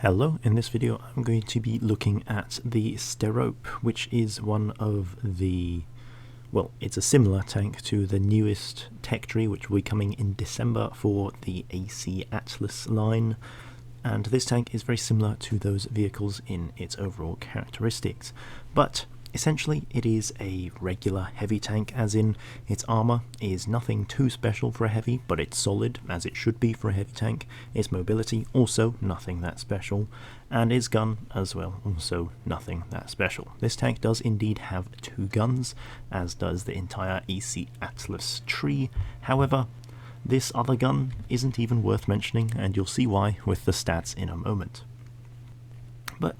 Hello, in this video I'm going to be looking at the Sterope, which is one of the, well, it's a similar tank to the newest tech tree which will be coming in December for the AC Atlas line, and this tank is very similar to those vehicles in its overall characteristics, but essentially it is a regular heavy tank, as in its armour is nothing too special for a heavy, but it's solid as it should be for a heavy tank. Its mobility also nothing that special, and its gun as well also nothing that special. This tank does indeed have two guns, as does the entire AC Atlas tree. However, this other gun isn't even worth mentioning, and you'll see why with the stats in a moment. But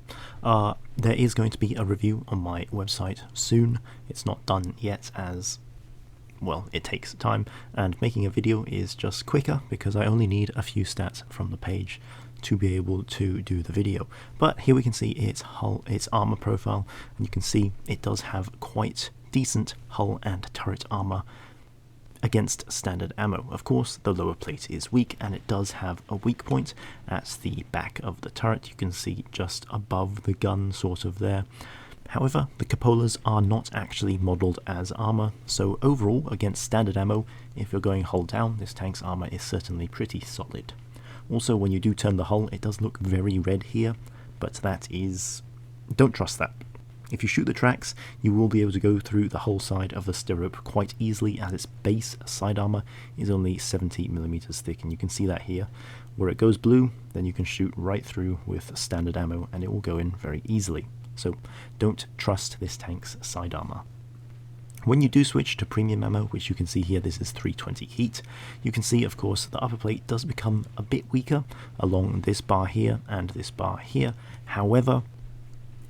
there is going to be a review on my website soon. It's not done yet, as, well, it takes time, and making a video is just quicker because I only need a few stats from the page to be able to do the video. But here we can see its hull, its armor profile, and you can see it does have quite decent hull and turret armor against standard ammo. Of course, the lower plate is weak, and it does have a weak point at the back of the turret. You can see just above the gun, sort of there. However, the cupolas are not actually modelled as armour, so overall, against standard ammo, if you're going hull down, this tank's armour is certainly pretty solid. Also, when you do turn the hull, it does look very red here, but that is... don't trust that. If you shoot the tracks, you will be able to go through the whole side of the Sterope quite easily, as its base side armour is only 70mm thick, and you can see that here. Where it goes blue, then you can shoot right through with standard ammo and it will go in very easily. So don't trust this tank's side armour. When you do switch to premium ammo, which you can see here, this is 320 heat, you can see, of course, the upper plate does become a bit weaker along this bar here and this bar here. However,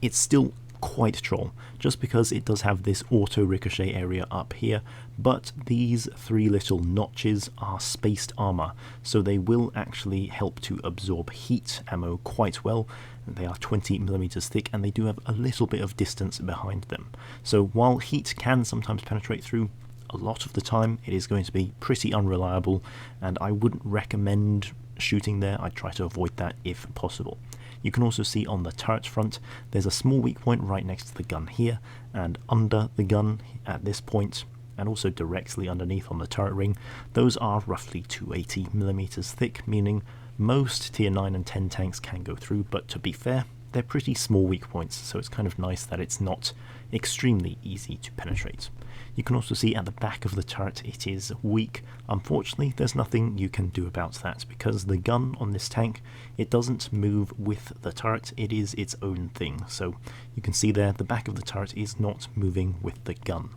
it's still quite troll, just because it does have this auto ricochet area up here, but these three little notches are spaced armor, so they will actually help to absorb heat ammo quite well. They are 20mm thick, and they do have a little bit of distance behind them, so while heat can sometimes penetrate through, a lot of the time it is going to be pretty unreliable, and I wouldn't recommend shooting there. I'd try to avoid that if possible. You can also see on the turret front there's a small weak point right next to the gun here, and under the gun at this point, and also directly underneath on the turret ring, those are roughly 280mm thick, meaning most tier 9 and 10 tanks can go through, but to be fair, they're pretty small weak points, so it's kind of nice that it's not extremely easy to penetrate. You can also see at the back of the turret it is weak. Unfortunately, there's nothing you can do about that, because the gun on this tank, it doesn't move with the turret, it is its own thing. So you can see there, the back of the turret is not moving with the gun.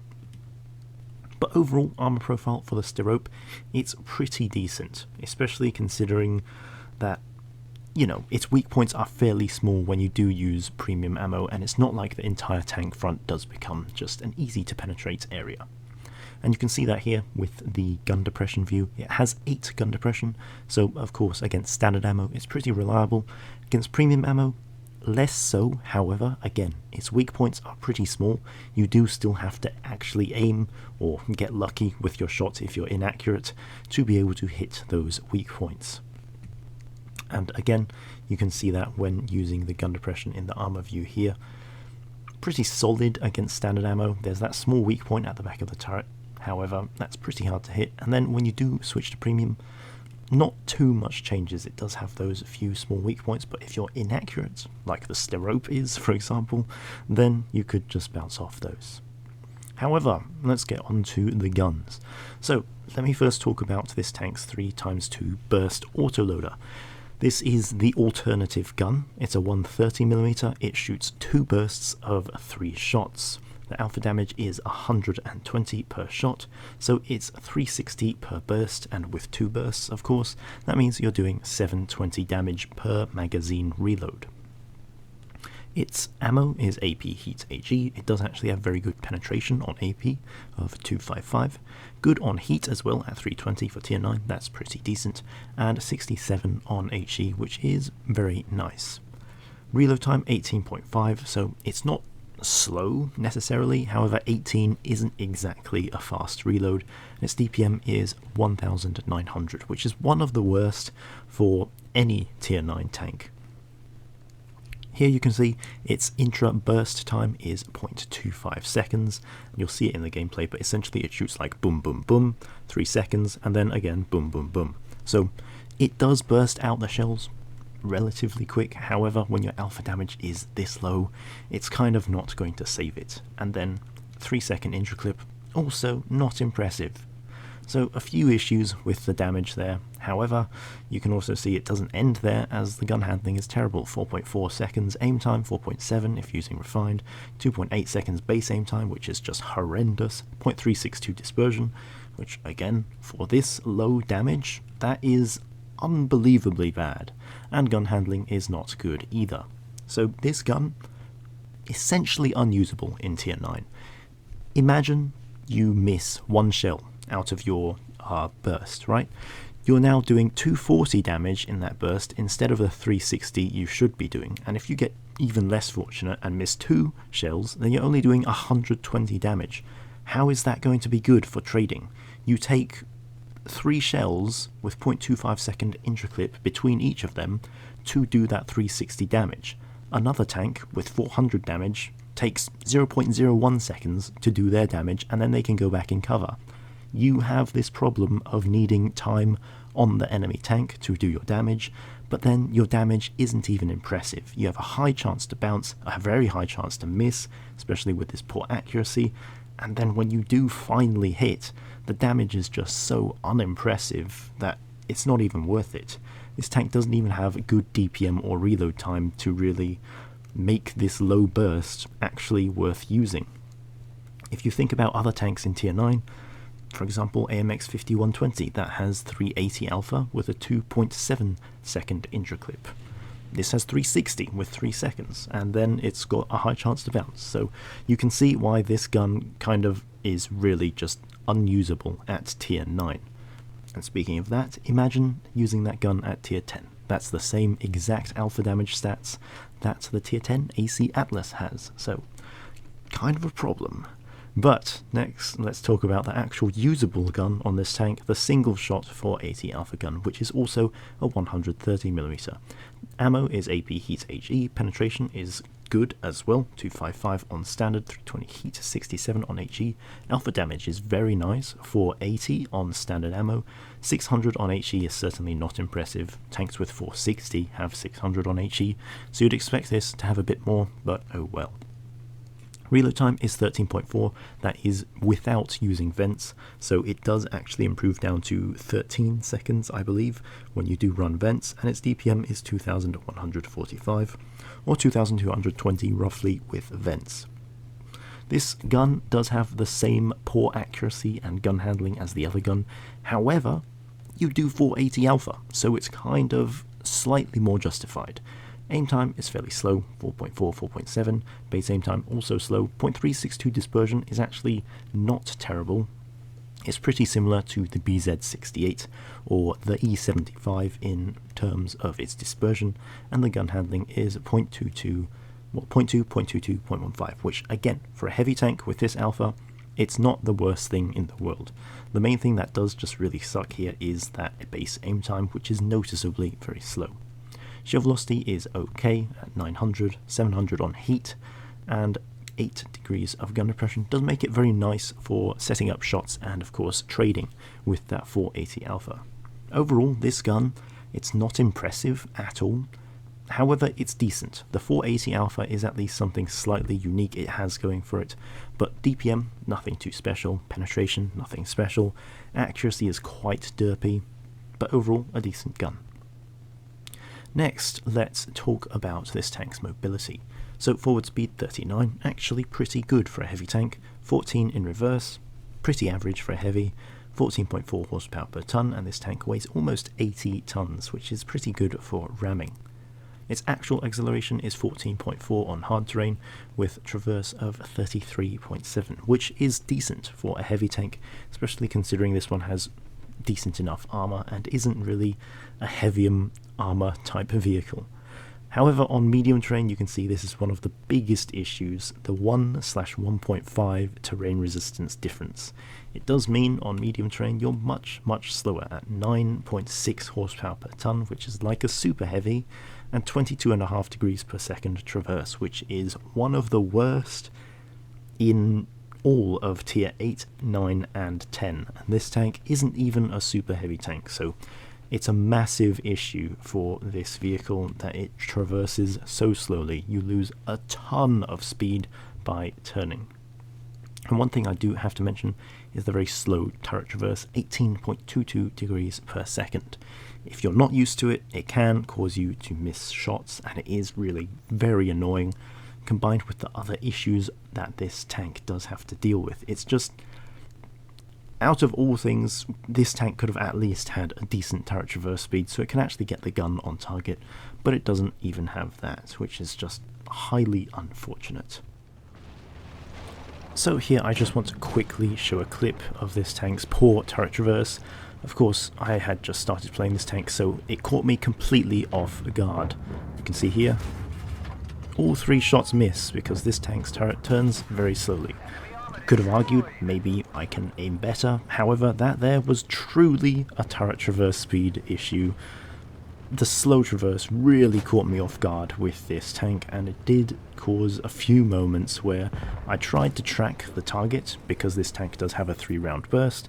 But overall, armor profile for the Sterope, it's pretty decent, especially considering that, you know, its weak points are fairly small when you do use premium ammo, and it's not like the entire tank front does become just an easy to penetrate area. And you can see that here with the gun depression view. It has 8 gun depression, so of course against standard ammo it's pretty reliable. Against premium ammo, less so. However, again, its weak points are pretty small. You do still have to actually aim or get lucky with your shot if you're inaccurate to be able to hit those weak points. And again, you can see that when using the gun depression in the armor view here. Pretty solid against standard ammo. There's that small weak point at the back of the turret, however, that's pretty hard to hit. And then when you do switch to premium, not too much changes. It does have those few small weak points, but if you're inaccurate, like the Sterope is, for example, then you could just bounce off those. However, let's get on to the guns. So let me first talk about this tank's 3x2 burst autoloader. This is the alternative gun. It's a 130mm, it shoots 2 bursts of 3 shots. The alpha damage is 120 per shot, so it's 360 per burst, and with 2 bursts, of course, that means you're doing 720 damage per magazine reload. Its ammo is AP Heat AG. It does actually have very good penetration on AP of 255, good on heat as well at 320 for tier 9, that's pretty decent, and 67 on HE, which is very nice. Reload time 18.5, so it's not slow necessarily, however 18 isn't exactly a fast reload, and its DPM is 1900, which is one of the worst for any tier 9 tank. Here you can see its intra-burst time is 0.25 seconds. You'll see it in the gameplay, but essentially it shoots like boom, boom, boom, 3 seconds, and then again, boom, boom, boom. So it does burst out the shells relatively quick. However, when your alpha damage is this low, it's kind of not going to save it. And then 3-second intra-clip, also not impressive. So a few issues with the damage there. However, you can also see it doesn't end there, as the gun handling is terrible. 4.4 seconds aim time, 4.7 if using refined, 2.8 seconds base aim time, which is just horrendous, 0.362 dispersion, which again, for this low damage, that is unbelievably bad, and gun handling is not good either. So this gun, essentially unusable in tier 9. Imagine you miss one shell out of your burst, right? You're now doing 240 damage in that burst instead of the 360 you should be doing, and if you get even less fortunate and miss 2 shells, then you're only doing 120 damage. How is that going to be good for trading? You take 3 shells with 0.25 second intra-clip between each of them to do that 360 damage. Another tank with 400 damage takes 0.01 seconds to do their damage, and then they can go back in cover. You have this problem of needing time on the enemy tank to do your damage, but then your damage isn't even impressive. You have a high chance to bounce, a very high chance to miss, especially with this poor accuracy, and then when you do finally hit, the damage is just so unimpressive that it's not even worth it. This tank doesn't even have good DPM or reload time to really make this low burst actually worth using. If you think about other tanks in tier 9, for example AMX 5120, that has 380 alpha with a 2.7 second intra-clip. This has 360 with 3 seconds, and then it's got a high chance to bounce. So you can see why this gun kind of is really just unusable at tier 9. And speaking of that, imagine using that gun at tier 10. That's the same exact alpha damage stats that the tier 10 AC Atlas has, so kind of a problem. But next, let's talk about the actual usable gun on this tank, the single shot 480 alpha gun, which is also a 130mm. Ammo is AP Heat HE, penetration is good as well, 255 on standard, 320 Heat, 67 on HE. Alpha damage is very nice, 480 on standard ammo, 600 on HE is certainly not impressive. Tanks with 460 have 600 on HE, so you'd expect this to have a bit more, but oh well. Reload time is 13.4, that is without using vents, so it does actually improve down to 13 seconds, I believe, when you do run vents, and its DPM is 2145, or 2220 roughly with vents. This gun does have the same poor accuracy and gun handling as the other gun, however, you do 480 alpha, so it's kind of slightly more justified. Aim time is fairly slow, 4.4, 4.7, base aim time also slow, 0.362 dispersion is actually not terrible. It's pretty similar to the BZ68 or the E75 in terms of its dispersion, and the gun handling is 0.22, 0.22, 0.15, which again, for a heavy tank with this alpha, it's not the worst thing in the world. The main thing that does just really suck here is that base aim time, which is noticeably very slow. Shell velocity is okay at 900, 700 on heat, and 8 degrees of gun depression does make it very nice for setting up shots and of course trading with that 480 alpha. Overall, this gun, it's not impressive at all, however it's decent. The 480 alpha is at least something slightly unique it has going for it, but DPM, nothing too special, penetration, nothing special, accuracy is quite derpy, but overall a decent gun. Next, let's talk about this tank's mobility. So forward speed 39, actually pretty good for a heavy tank, 14 in reverse, pretty average for a heavy, 14.4 horsepower per ton, and this tank weighs almost 80 tons, which is pretty good for ramming. Its actual acceleration is 14.4 on hard terrain, with traverse of 33.7, which is decent for a heavy tank, especially considering this one has decent enough armor and isn't really a heavium armor type of vehicle. However, on medium terrain, you can see this is one of the biggest issues, the 1/1.5 terrain resistance difference. It does mean on medium terrain you're much slower at 9.6 horsepower per ton, which is like a super heavy, and 22.5 degrees per second traverse, which is one of the worst in all of tier 8, 9 and 10. And this tank isn't even a super heavy tank, so it's a massive issue for this vehicle that it traverses so slowly. You lose a ton of speed by turning. And one thing I do have to mention is the very slow turret traverse, 18.22 degrees per second. If you're not used to it, it can cause you to miss shots, and it is really very annoying, combined with the other issues that this tank does have to deal with. It's just, out of all things, this tank could have at least had a decent turret traverse speed so it can actually get the gun on target, but it doesn't even have that, which is just highly unfortunate. So here I just want to quickly show a clip of this tank's poor turret traverse. Of course, I had just started playing this tank, so it caught me completely off guard. You can see here, all 3 shots miss because this tank's turret turns very slowly. Could have argued maybe I can aim better, however that there was truly a turret traverse speed issue. The slow traverse really caught me off guard with this tank, and it did cause a few moments where I tried to track the target because this tank does have a 3-round burst,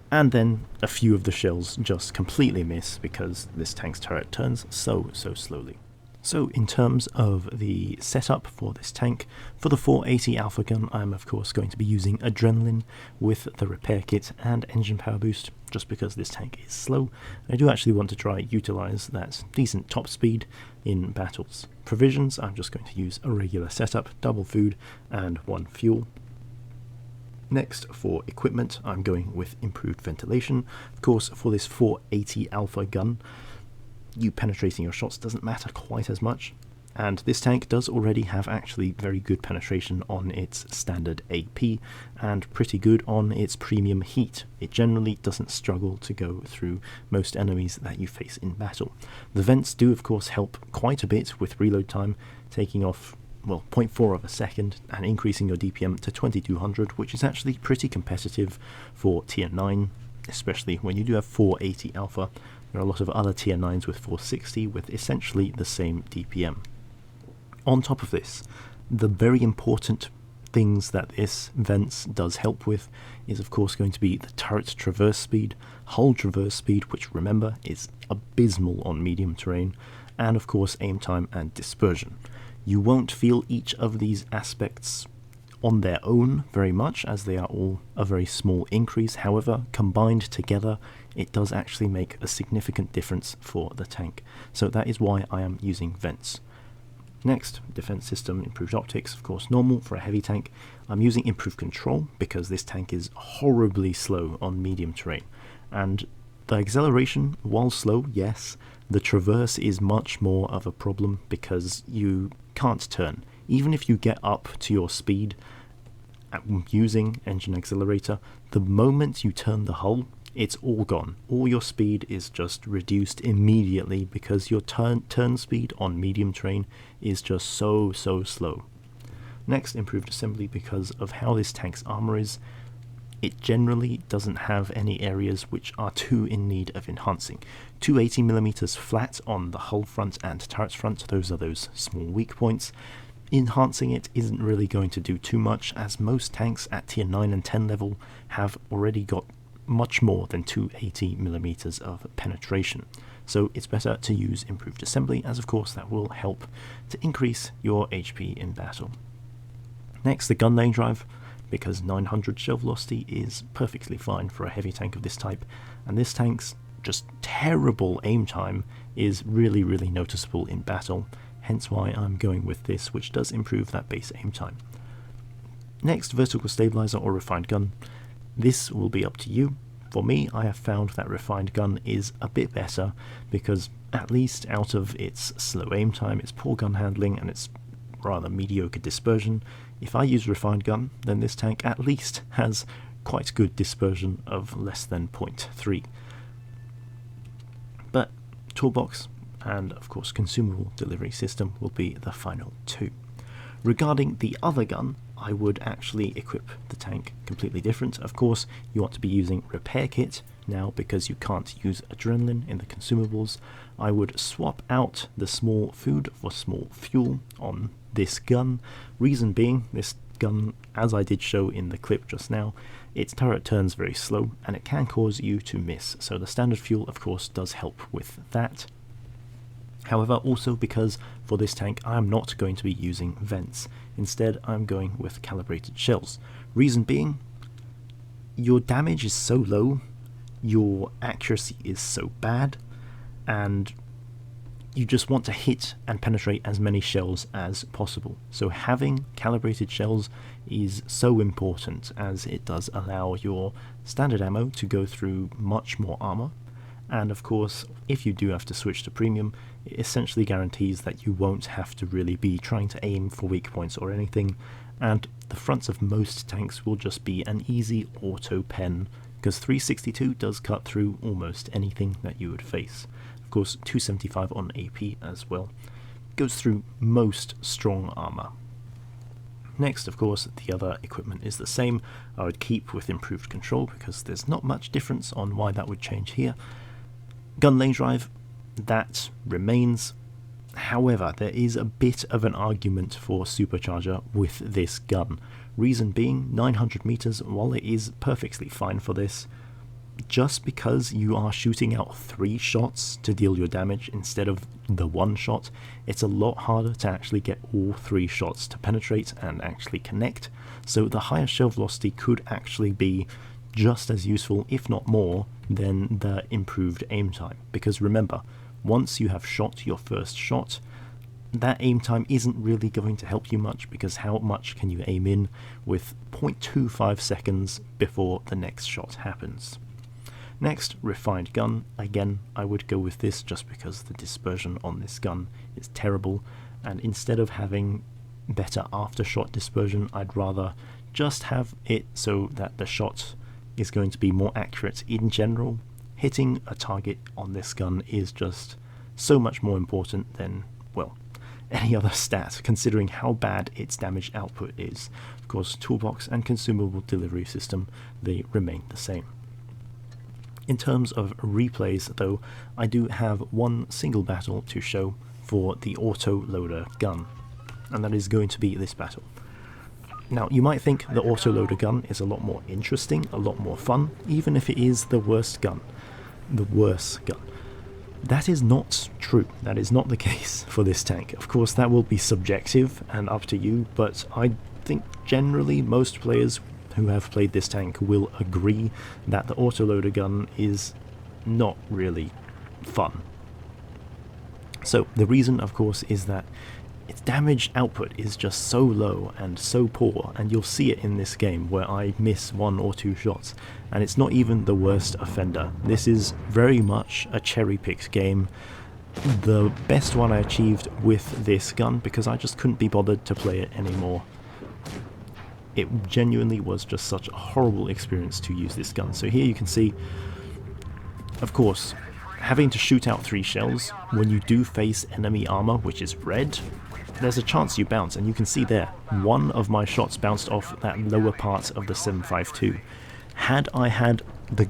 and then a few of the shells just completely miss because this tank's turret turns so slowly. So in terms of the setup for this tank, for the 480 Alpha gun I'm of course going to be using Adrenaline with the repair kit and engine power boost, just because this tank is slow. I do actually want to try utilize that decent top speed in battles. Provisions, I'm just going to use a regular setup, double food and 1 fuel. Next, for equipment, I'm going with improved ventilation. Of course, for this 480 Alpha gun, you penetrating your shots doesn't matter quite as much, and this tank does already have actually very good penetration on its standard AP and pretty good on its premium heat. It generally doesn't struggle to go through most enemies that you face in battle. The vents do of course help quite a bit with reload time, taking off 0.4 of a second and increasing your DPM to 2200, which is actually pretty competitive for tier 9, especially when you do have 480 Alpha. There are a lot of other tier 9s with 460 with essentially the same DPM. On top of this, the very important things that this vents does help with is of course going to be the turret traverse speed, hull traverse speed, which remember is abysmal on medium terrain, and of course aim time and dispersion. You won't feel each of these aspects on their own very much, as they are all a very small increase. However, combined together, it does actually make a significant difference for the tank. So that is why I am using vents. Next, defense system, improved optics, of course normal for a heavy tank. I'm using improved control because this tank is horribly slow on medium terrain. And the acceleration, while slow, yes, the traverse is much more of a problem because you can't turn. Even if you get up to your speed using engine accelerator, the moment you turn the hull, it's all gone. All your speed is just reduced immediately because your turn speed on medium terrain is just so slow. Next, improved assembly. Because of how this tank's armor is, it generally doesn't have any areas which are too in need of enhancing. 280mm flat on the hull front and turret front, those are those small weak points. Enhancing it isn't really going to do too much, as most tanks at tier 9 and 10 level have already got much more than 280mm of penetration. So it's better to use improved assembly, as of course that will help to increase your HP in battle. Next, the gun lane drive, because 900 shell velocity is perfectly fine for a heavy tank of this type, and this tank's just terrible aim time is really noticeable in battle, hence why I'm going with this, which does improve that base aim time. Next, vertical stabilizer or refined gun. This will be up to you. For me, I have found that refined gun is a bit better because at least out of its slow aim time, its poor gun handling, and its rather mediocre dispersion, if I use refined gun, then this tank at least has quite good dispersion of less than 0.3. But toolbox, and of course consumable delivery system will be the final two. Regarding the other gun, I would actually equip the tank completely different. Of course, you want to be using repair kit now because you can't use adrenaline in the consumables. I would swap out the small food for small fuel on this gun. Reason being, this gun, as I did show in the clip just now, its turret turns very slow and it can cause you to miss. So the standard fuel, of course, does help with that. However, also because for this tank I am not going to be using vents. Instead, I'm going with calibrated shells. Reason being, your damage is so low, your accuracy is so bad, and you just want to hit and penetrate as many shells as possible. So having calibrated shells is so important, as it does allow your standard ammo to go through much more armor. And of course, if you do have to switch to premium, it essentially guarantees that you won't have to really be trying to aim for weak points or anything, and the fronts of most tanks will just be an easy auto pen, because 362 does cut through almost anything that you would face. Of course, 275 on AP as well goes through most strong armor. Next, of course, the other equipment is the same. I would keep with improved control because there's not much difference on why that would change here. Gun lane drive, that remains. However, there is a bit of an argument for supercharger with this gun. Reason being, 900 meters, while it is perfectly fine for this, just because you are shooting out 3 shots to deal your damage instead of the 1 shot, it's a lot harder to actually get all 3 shots to penetrate and actually connect. So the higher shell velocity could actually be just as useful, if not more, than the improved aim time. Because remember, once you have shot your first shot, that aim time isn't really going to help you much, because how much can you aim in with 0.25 seconds before the next shot happens? Next, refined gun. Again, I would go with this just because the dispersion on this gun is terrible, and instead of having better after-shot dispersion, I'd rather just have it so that the shot is going to be more accurate in general. Hitting a target on this gun is just so much more important than, well, any other stat, considering how bad its damage output is. Of course, toolbox and consumable delivery system, they remain the same. In terms of replays, though, I do have one single battle to show for the Autoloader gun, and that is going to be this battle. Now, you might think the Autoloader gun is a lot more interesting, a lot more fun, even if it is the worst gun. The worst gun. That is not true. That is not the case for this tank. Of course, that will be subjective and up to you, but I think generally most players who have played this tank will agree that the Autoloader gun is not really fun. So the reason, of course, is that its damage output is just so low and so poor, and you'll see it in this game where I miss 1 or 2 shots, and it's not even the worst offender. This is very much a cherry-picked game. The best one I achieved with this gun, because I just couldn't be bothered to play it anymore. It genuinely was just such a horrible experience to use this gun. So here you can see, of course, having to shoot out 3 shells, when you do face enemy armor, which is red, there's a chance you bounce, and you can see there, 1 of my shots bounced off that lower part of the 7.52. Had I had the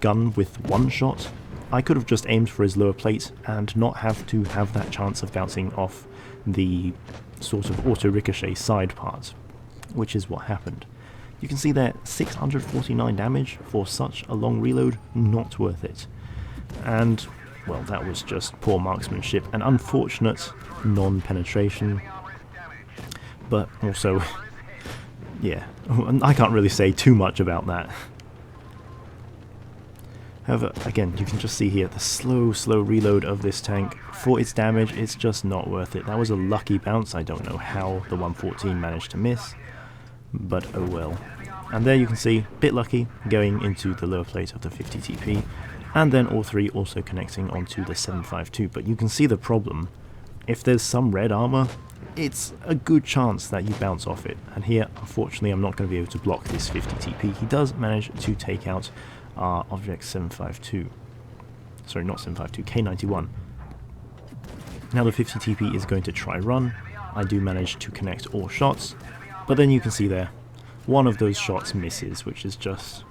gun with 1 shot, I could have just aimed for his lower plate and not have to have that chance of bouncing off the sort of auto-ricochet side part, which is what happened. You can see there, 649 damage for such a long reload, not worth it. And, well, that was just poor marksmanship and unfortunate non-penetration. But also, yeah, I can't really say too much about that. However, again, you can just see here the slow reload of this tank. For its damage, it's just not worth it. That was a lucky bounce. I don't know how the 114 managed to miss, but oh well. And there you can see, bit lucky, going into the lower plate of the 50 TP, and then all 3 also connecting onto the 7.52. But you can see the problem. If there's some red armor, it's a good chance that you bounce off it. And here, unfortunately, I'm not going to be able to block this 50 TP. He does manage to take out our object 7.52. Sorry, not 7.52, K91. Now the 50 TP is going to try run. I do manage to connect all shots, but then you can see there, one of those shots misses, which is just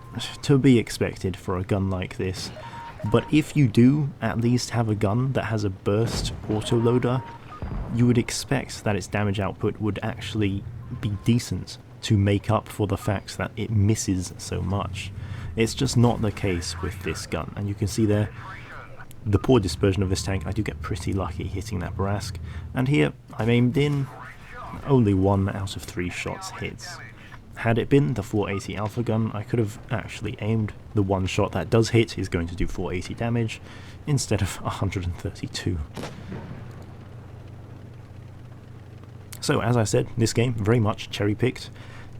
to be expected for a gun like this. But if you do at least have a gun that has a burst autoloader, you would expect that its damage output would actually be decent to make up for the fact that it misses so much. It's just not the case with this gun, and you can see there the poor dispersion of this tank. I do get pretty lucky hitting that Barask, and here I'm aimed in, only 1 out of 3 shots hits. Had it been the 480 Alpha gun, I could have actually aimed. The one shot that does hit is going to do 480 damage instead of 132. So as I said, this game very much cherry-picked.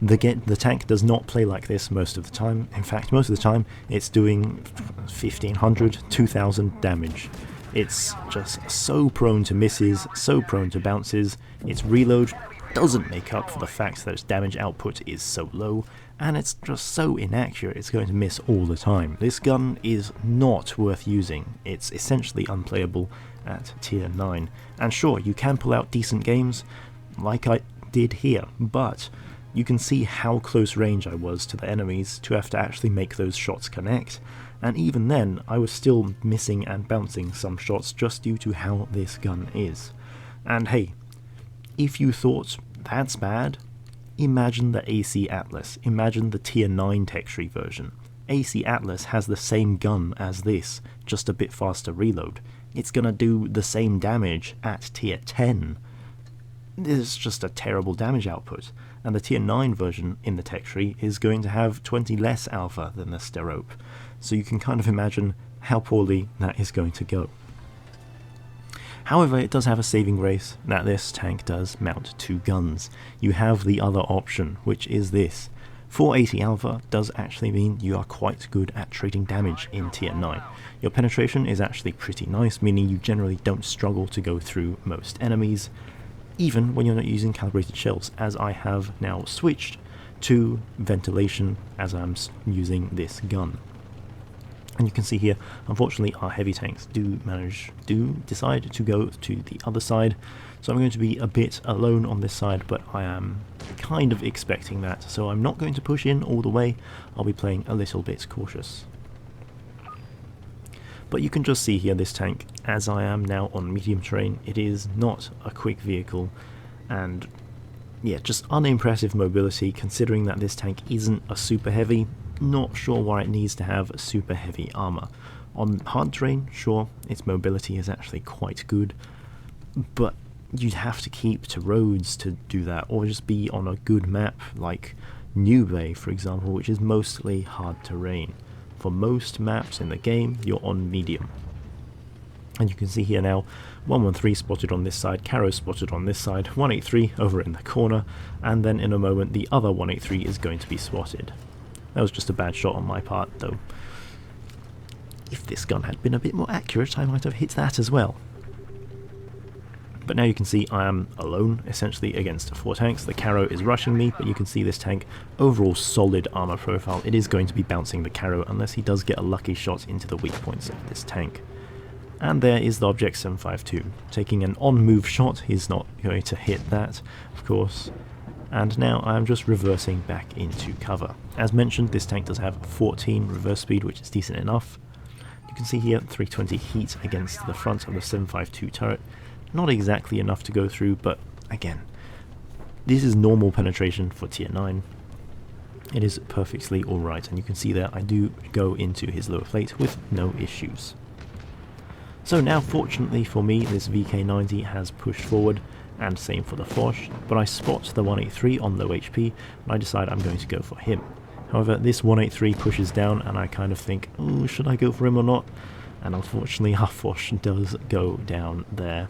The tank does not play like this most of the time. In fact, most of the time it's doing 1500, 2000 damage. It's just so prone to misses, so prone to bounces. Its reload doesn't make up for the fact that its damage output is so low, and it's just so inaccurate it's going to miss all the time. This gun is not worth using. It's essentially unplayable at tier 9. And sure, you can pull out decent games, like I did here, but you can see how close range I was to the enemies to have to actually make those shots connect, and even then I was still missing and bouncing some shots just due to how this gun is. And hey, if you thought that's bad, imagine the AC Atlas, imagine the tier 9 tech tree version. AC Atlas has the same gun as this, just a bit faster reload. It's gonna do the same damage at tier 10. This is just a terrible damage output, and the tier 9 version in the tech tree is going to have 20 less alpha than the Sterope, so you can kind of imagine how poorly that is going to go. However, it does have a saving grace that this tank does mount 2 guns. You have the other option, which is this. 480 alpha does actually mean you are quite good at trading damage in tier 9. Your penetration is actually pretty nice, meaning you generally don't struggle to go through most enemies, even when you're not using calibrated shells, as I have now switched to ventilation as I'm using this gun. And you can see here, unfortunately, our heavy tanks do decide to go to the other side, so I'm going to be a bit alone on this side, but I am kind of expecting that, so I'm not going to push in all the way. I'll be playing a little bit cautious. But you can just see here this tank, as I am now on medium terrain, it is not a quick vehicle, and yeah, just unimpressive mobility considering that this tank isn't a super heavy. Not sure why it needs to have super heavy armor. On hard terrain, sure, its mobility is actually quite good, but you'd have to keep to roads to do that, or just be on a good map like New Bay, for example, which is mostly hard terrain. For most maps in the game, you're on medium. And you can see here now, 113 spotted on this side, Caro spotted on this side, 183 over in the corner, and then in a moment the other 183 is going to be spotted. That was just a bad shot on my part, though. If this gun had been a bit more accurate, I might have hit that as well. But now you can see I am alone, essentially, against 4 tanks. The Caro is rushing me, but you can see this tank, overall solid armor profile. It is going to be bouncing the Caro unless he does get a lucky shot into the weak points of this tank. And there is the Object 752. Taking an on-move shot, he's not going to hit that, of course. And now I am just reversing back into cover. As mentioned, this tank does have 14 reverse speed, which is decent enough. You can see here 320 heat against the front of the 752 turret. Not exactly enough to go through, but again, this is normal penetration for tier 9. It is perfectly alright, and you can see there I do go into his lower plate with no issues. So now, fortunately for me, this VK90 has pushed forward, and same for the Foch, but I spot the 183 on low HP, and I decide I'm going to go for him. However, this 183 pushes down, and I kind of think, oh, should I go for him or not? And unfortunately, our Foch does go down there.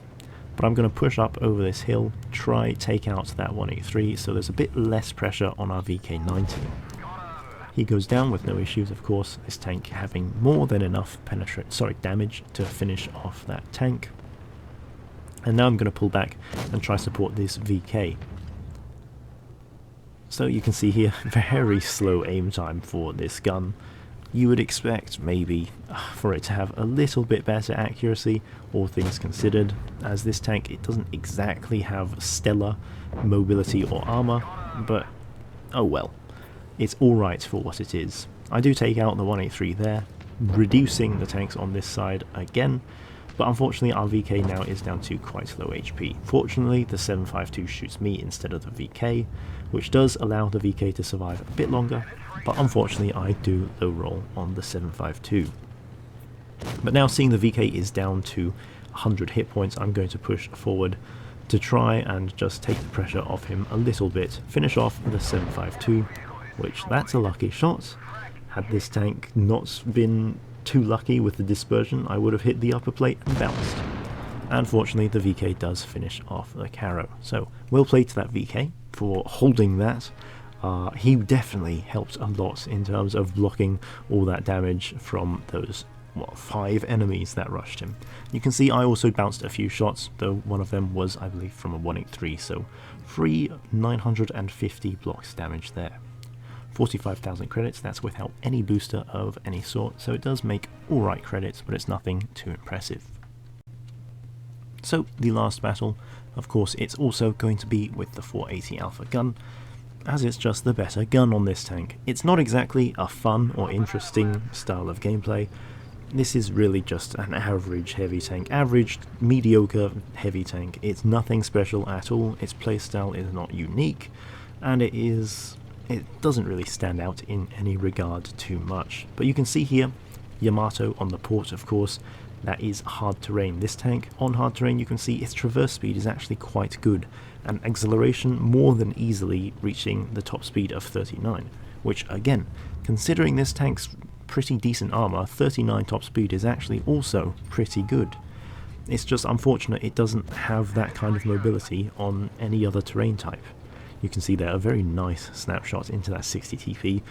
But I'm going to push up over this hill, try take out that 183, so there's a bit less pressure on our VK90. He goes down with no issues, of course, this tank having more than enough damage to finish off that tank. And now I'm going to pull back and try support this VK. So you can see here, very slow aim time for this gun. You would expect maybe for it to have a little bit better accuracy, all things considered, as this tank, it doesn't exactly have stellar mobility or armor, but oh well, it's alright for what it is. I do take out the 183 there, reducing the tanks on this side again, but unfortunately our VK now is down to quite low HP. Fortunately, the 752 shoots me instead of the VK, which does allow the VK to survive a bit longer, but unfortunately I do low roll on the 752. But now seeing the VK is down to 100 hit points, I'm going to push forward to try and just take the pressure off him a little bit, finish off the 752, which that's a lucky shot. Had this tank not been too lucky with the dispersion, I would have hit the upper plate and bounced. Unfortunately, the VK does finish off the Caro. So, well played to that VK for holding that. He definitely helped a lot in terms of blocking all that damage from those 5 enemies that rushed him. You can see I also bounced a few shots, though one of them was, I believe, from a 183, so free 950 blocks damage there. 45,000 credits, that's without any booster of any sort, so it does make alright credits, but it's nothing too impressive. So, the last battle, of course, it's also going to be with the 480 Alpha gun, as it's just the better gun on this tank. It's not exactly a fun or interesting style of gameplay. This is really just an average heavy tank, average mediocre heavy tank. It's nothing special at all, its playstyle is not unique, and it doesn't really stand out in any regard too much. But you can see here, Yamato on the port, of course, that is hard terrain. This tank, on hard terrain, you can see its traverse speed is actually quite good, and acceleration more than easily reaching the top speed of 39, which again, considering this tank's pretty decent armor, 39 top speed is actually also pretty good. It's just unfortunate it doesn't have that kind of mobility on any other terrain type. You can see there a very nice snapshot into that 60 TP,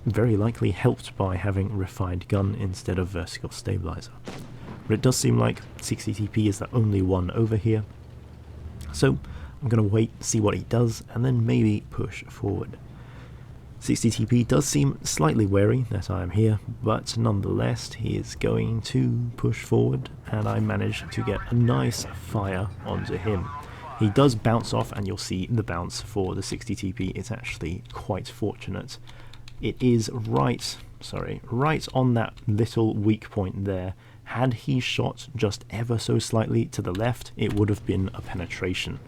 very likely helped by having refined gun instead of vertical stabilizer. But it does seem like 60 TP is the only one over here, so I'm going to wait, see what he does, and then maybe push forward. 60 TP does seem slightly wary that I am here, but nonetheless he is going to push forward, and I manage to get a nice fire onto him. He does bounce off, and you'll see the bounce for the 60 TP is actually quite fortunate. It is right on that little weak point there. Had he shot just ever so slightly to the left, it would have been a penetration,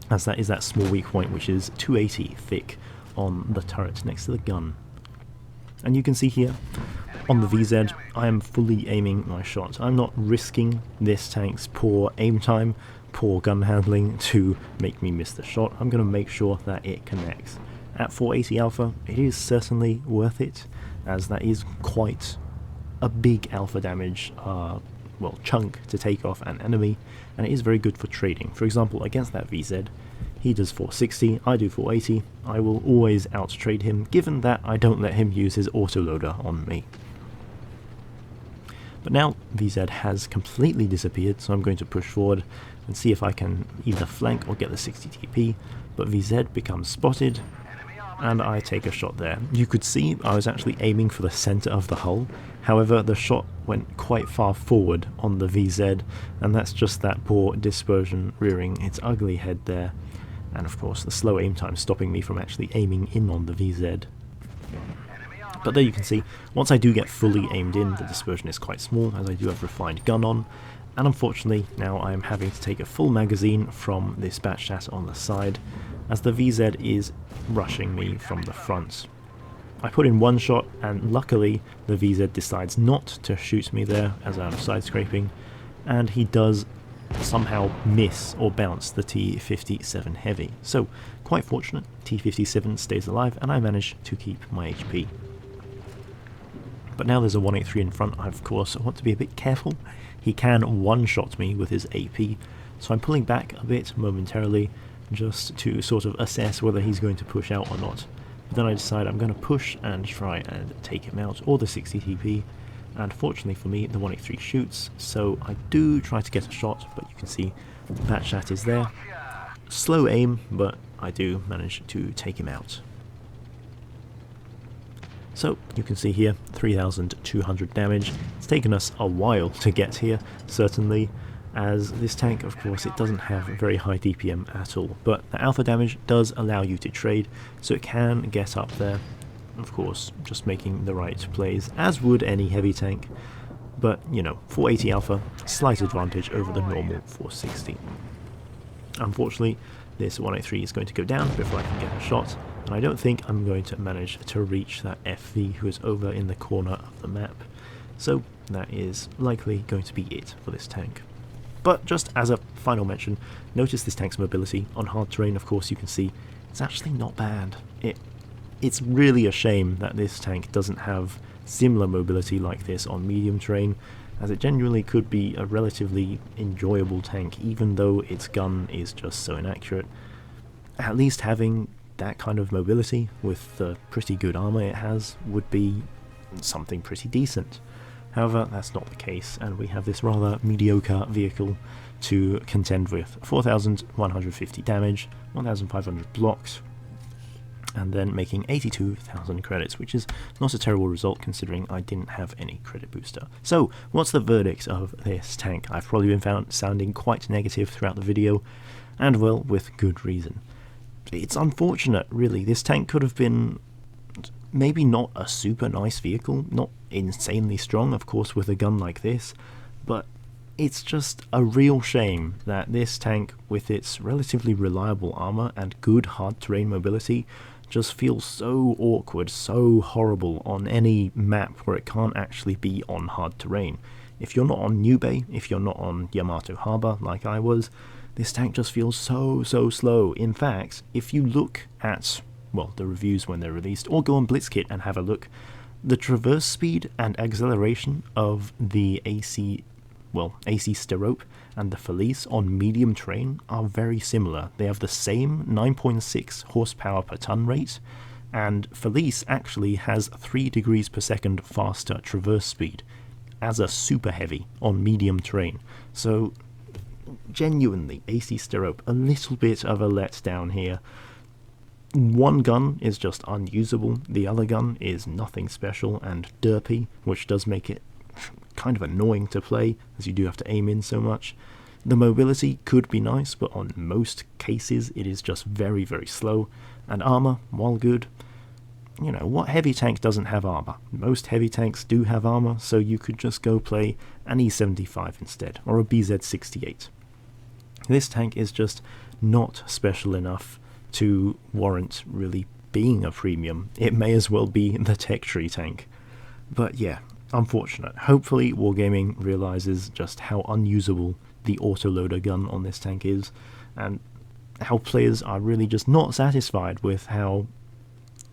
as that is that small weak point which is 280 thick on the turret next to the gun. And you can see here, on the VZ, I am fully aiming my shot. I'm not risking this tank's poor aim time, poor gun handling to make me miss the shot. I'm going to make sure that it connects. At 480 Alpha, it is certainly worth it, as that is quite a big alpha damage chunk to take off an enemy, and it is very good for trading. For example, against that VZ, he does 460, I do 480, I will always out-trade him, given that I don't let him use his autoloader on me. But now VZ has completely disappeared, so I'm going to push forward and see if I can either flank or get the 60 TP, but VZ becomes spotted, and I take a shot there. You could see I was actually aiming for the center of the hull, however the shot went quite far forward on the VZ, and that's just that poor dispersion rearing its ugly head there, and of course the slow aim time stopping me from actually aiming in on the VZ. But there you can see, once I do get fully aimed in, the dispersion is quite small, as I do have refined gun on, and unfortunately now I am having to take a full magazine from this batch chat on the side, as the VZ is rushing me from the front. I put in one shot, and luckily the VZ decides not to shoot me there as I'm side scraping, and he does somehow miss or bounce the T57 Heavy. So quite fortunate, T57 stays alive and I manage to keep my HP. But now there's a 183 in front. I of course want to be a bit careful. He can one-shot me with his AP, so I'm pulling back a bit momentarily just to sort of assess whether he's going to push out or not. But then I decide I'm going to push and try and take him out, or the 60 TP, and fortunately for me the 183 shoots, so I do try to get a shot, but you can see that chat is there. Slow aim, but I do manage to take him out. So you can see here 3,200 damage. It's taken us a while to get here, certainly, as this tank, of course, it doesn't have very high DPM at all, but the alpha damage does allow you to trade, so it can get up there. Of course, just making the right plays, as would any heavy tank, but, you know, 480 alpha, slight advantage over the normal 460. Unfortunately, this 183 is going to go down before I can get a shot, and I don't think I'm going to manage to reach that FV who is over in the corner of the map, so that is likely going to be it for this tank. But just as a final mention, notice this tank's mobility. On hard terrain, of course, you can see it's actually not bad. It's really a shame that this tank doesn't have similar mobility like this on medium terrain, as it genuinely could be a relatively enjoyable tank, even though its gun is just so inaccurate. At least having that kind of mobility with the pretty good armor it has would be something pretty decent. However, that's not the case, and we have this rather mediocre vehicle to contend with. 4,150 damage, 1,500 blocks, and then making 82,000 credits, which is not a terrible result considering I didn't have any credit booster. So, what's the verdict of this tank? I've probably been sounding quite negative throughout the video, and well, with good reason. It's unfortunate, really. This tank could have been maybe not a super nice vehicle, not insanely strong, of course, with a gun like this, but it's just a real shame that this tank, with its relatively reliable armor and good hard terrain mobility, just feels so awkward, so horrible on any map where it can't actually be on hard terrain. If you're not on New Bay, if you're not on Yamato Harbor like I was, this tank just feels so slow. In fact, if you look at, well, the reviews when they're released, or go on Blitzkit and have a look, the traverse speed and acceleration of the AC Sterope and the Felice on medium terrain are very similar. They have the same 9.6 horsepower per ton rate, and Felice actually has 3 degrees per second faster traverse speed as a super heavy on medium terrain. So genuinely, AC Sterope, a little bit of a letdown here. One gun is just unusable, the other gun is nothing special and derpy, which does make it kind of annoying to play, as you do have to aim in so much. The mobility could be nice, but on most cases it is just very slow, and armor, while good, you know, what heavy tank doesn't have armor? Most heavy tanks do have armor, so you could just go play an E75 instead, or a BZ68. This tank is just not special enough to warrant really being a premium. It may as well be the tech tree tank. But yeah, unfortunate. Hopefully Wargaming realizes just how unusable the autoloader gun on this tank is, and how players are really just not satisfied with how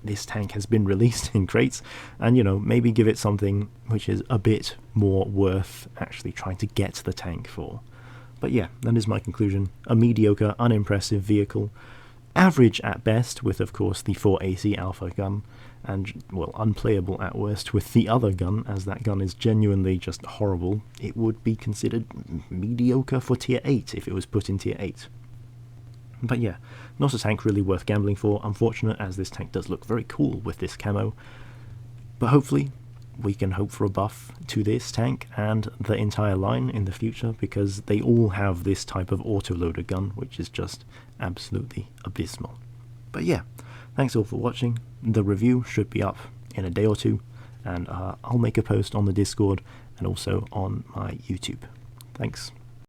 this tank has been released in crates, and, you know, maybe give it something which is a bit more worth actually trying to get the tank for. But yeah, that is my conclusion. A mediocre, unimpressive vehicle. Average at best, with of course the 4AC Alpha gun, and, well, unplayable at worst with the other gun, as that gun is genuinely just horrible. It would be considered mediocre for tier 8 if it was put in tier 8. But yeah, not a tank really worth gambling for, unfortunate, as this tank does look very cool with this camo. But hopefully we can hope for a buff to this tank and the entire line in the future, because they all have this type of autoloader gun, which is just absolutely abysmal. But yeah, thanks all for watching. The review should be up in a day or two, and I'll make a post on the Discord and also on my YouTube. Thanks.